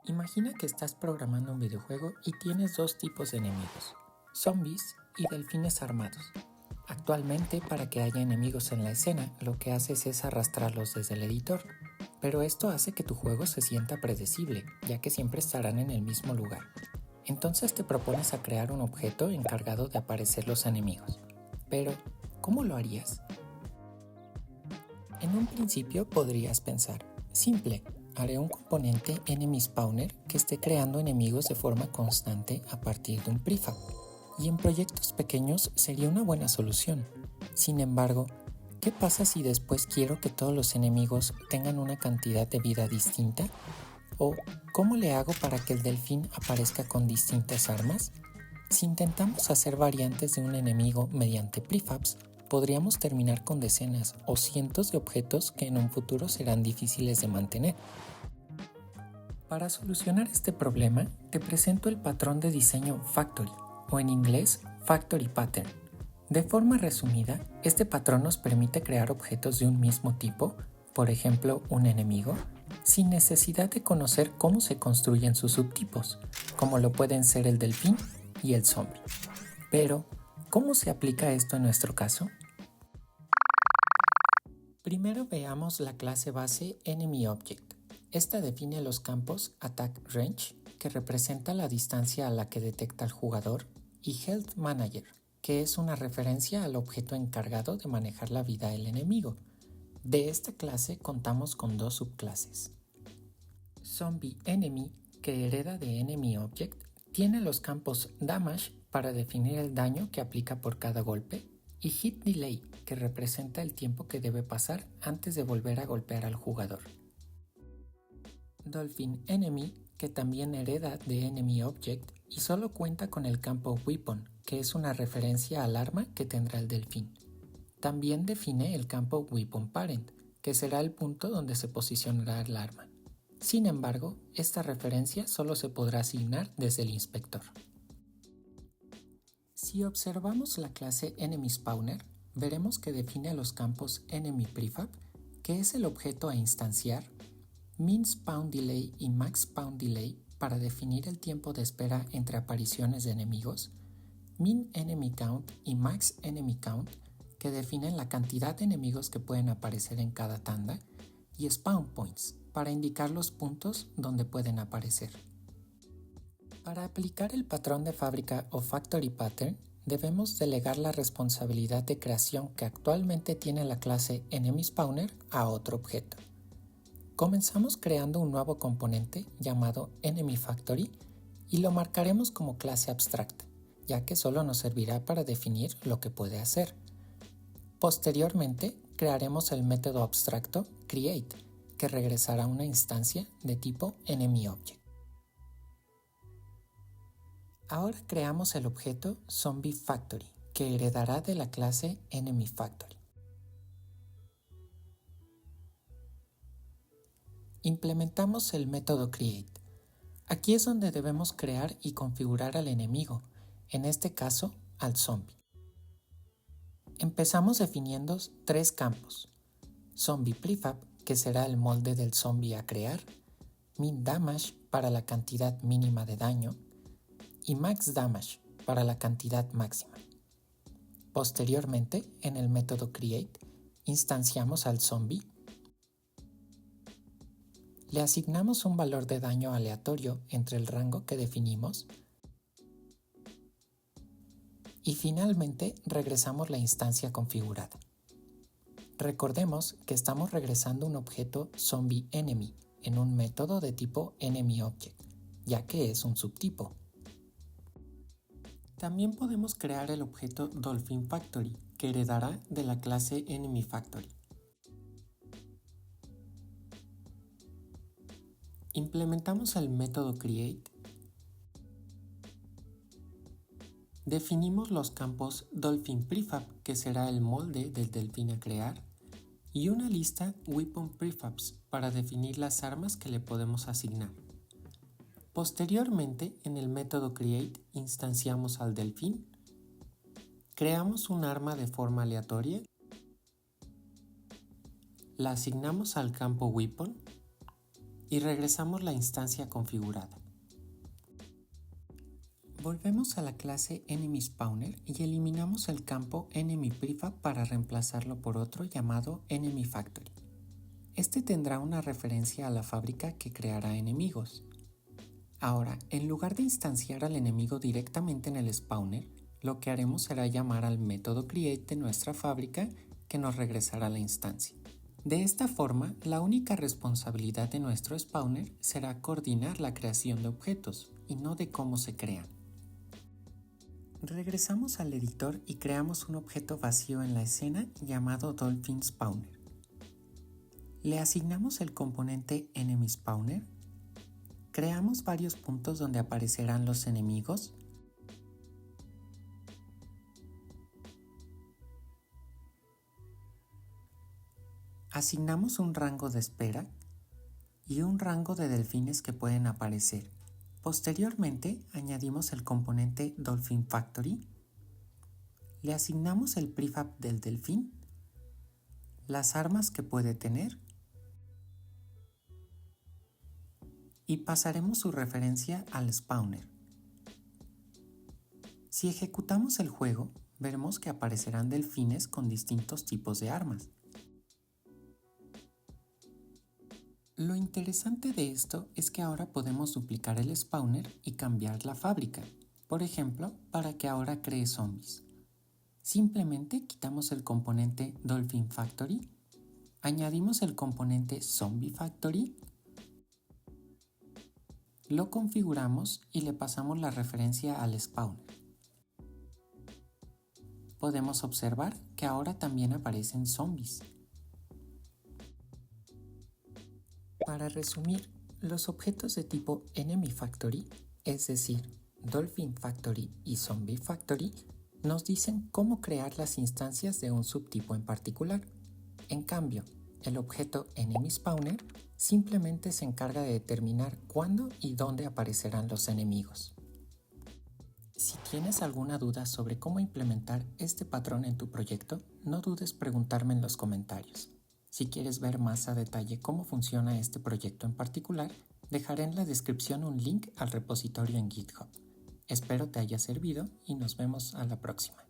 Imagina que estás programando un videojuego y tienes dos tipos de enemigos, zombies y delfines armados. Actualmente, para que haya enemigos en la escena, lo que haces es arrastrarlos desde el editor, pero esto hace que tu juego se sienta predecible, ya que siempre estarán en el mismo lugar. Entonces te propones a crear un objeto encargado de aparecer los enemigos. Pero, ¿cómo lo harías? En un principio podrías pensar, simple, haré un componente enemy spawner que esté creando enemigos de forma constante a partir de un prefab, y en proyectos pequeños sería una buena solución. Sin embargo, ¿qué pasa si después quiero que todos los enemigos tengan una cantidad de vida distinta? ¿O cómo le hago para que el delfín aparezca con distintas armas? Si intentamos hacer variantes de un enemigo mediante prefabs, podríamos terminar con decenas o cientos de objetos que en un futuro serán difíciles de mantener. Para solucionar este problema, te presento el patrón de diseño Factory, o en inglés Factory Pattern. De forma resumida, este patrón nos permite crear objetos de un mismo tipo, por ejemplo, un enemigo, sin necesidad de conocer cómo se construyen sus subtipos, como lo pueden ser el delfín y el zombie. Pero, ¿cómo se aplica esto en nuestro caso? Primero veamos la clase base EnemyObject. Esta define los campos Attack Range, que representa la distancia a la que detecta el jugador, y Health Manager, que es una referencia al objeto encargado de manejar la vida del enemigo. De esta clase contamos con dos subclases. Zombie Enemy, que hereda de EnemyObject, tiene los campos Damage para definir el daño que aplica por cada golpe, y Hit Delay, que representa el tiempo que debe pasar antes de volver a golpear al jugador. Dolphin Enemy, que también hereda de EnemyObject y solo cuenta con el campo Weapon, que es una referencia al arma que tendrá el delfín. También define el campo Weapon Parent, que será el punto donde se posicionará el arma. Sin embargo, esta referencia solo se podrá asignar desde el inspector. Si observamos la clase Enemy Spawner, veremos que define los campos Enemy Prefab, que es el objeto a instanciar, Min Spawn Delay y Max Spawn Delay para definir el tiempo de espera entre apariciones de enemigos, Min Enemy Count y Max Enemy Count, que definen la cantidad de enemigos que pueden aparecer en cada tanda, y Spawn Points, para indicar los puntos donde pueden aparecer. Para aplicar el patrón de fábrica o Factory Pattern, debemos delegar la responsabilidad de creación que actualmente tiene la clase Enemy Spawner a otro objeto. Comenzamos creando un nuevo componente llamado Enemy Factory y lo marcaremos como clase abstracta, ya que solo nos servirá para definir lo que puede hacer. Posteriormente, crearemos el método abstracto Create, que regresará una instancia de tipo EnemyObject. Ahora creamos el objeto Zombie Factory, que heredará de la clase Enemy Factory. Implementamos el método Create. Aquí es donde debemos crear y configurar al enemigo, en este caso al zombie. Empezamos definiendo tres campos: Zombie Prefab, que será el molde del zombie a crear, Min Damage para la cantidad mínima de daño, y Max Damage para la cantidad máxima. Posteriormente, en el método Create, instanciamos al zombie, le asignamos un valor de daño aleatorio entre el rango que definimos y finalmente regresamos la instancia configurada. Recordemos que estamos regresando un objeto Zombie Enemy en un método de tipo EnemyObject, ya que es un subtipo. También podemos crear el objeto Dolphin Factory, que heredará de la clase Enemy Factory. Implementamos el método Create. Definimos los campos Dolphin Prefab, que será el molde del delfín a crear, y una lista Weapon Prefabs para definir las armas que le podemos asignar. Posteriormente, en el método Create, instanciamos al delfín, creamos un arma de forma aleatoria, la asignamos al campo Weapon, y regresamos la instancia configurada. Volvemos a la clase EnemySpawner y eliminamos el campo EnemyPrefab para reemplazarlo por otro llamado EnemyFactory. Este tendrá una referencia a la fábrica que creará enemigos. Ahora, en lugar de instanciar al enemigo directamente en el spawner, lo que haremos será llamar al método create de nuestra fábrica que nos regresará la instancia. De esta forma, la única responsabilidad de nuestro spawner será coordinar la creación de objetos y no de cómo se crean. Regresamos al editor y creamos un objeto vacío en la escena llamado Dolphin Spawner. Le asignamos el componente EnemySpawner, creamos varios puntos donde aparecerán los enemigos, asignamos un rango de espera y un rango de delfines que pueden aparecer. Posteriormente, añadimos el componente Dolphin Factory, le asignamos el prefab del delfín, las armas que puede tener y pasaremos su referencia al spawner. Si ejecutamos el juego, veremos que aparecerán delfines con distintos tipos de armas. Lo interesante de esto es que ahora podemos duplicar el spawner y cambiar la fábrica, por ejemplo, para que ahora cree zombies. Simplemente quitamos el componente Dolphin Factory, añadimos el componente Zombie Factory, lo configuramos y le pasamos la referencia al spawner. Podemos observar que ahora también aparecen zombies. Para resumir, los objetos de tipo Enemy Factory, es decir, Dolphin Factory y Zombie Factory, nos dicen cómo crear las instancias de un subtipo en particular. En cambio, el objeto EnemySpawner simplemente se encarga de determinar cuándo y dónde aparecerán los enemigos. Si tienes alguna duda sobre cómo implementar este patrón en tu proyecto, no dudes preguntarme en los comentarios. Si quieres ver más a detalle cómo funciona este proyecto en particular, dejaré en la descripción un link al repositorio en GitHub. Espero te haya servido y nos vemos a la próxima.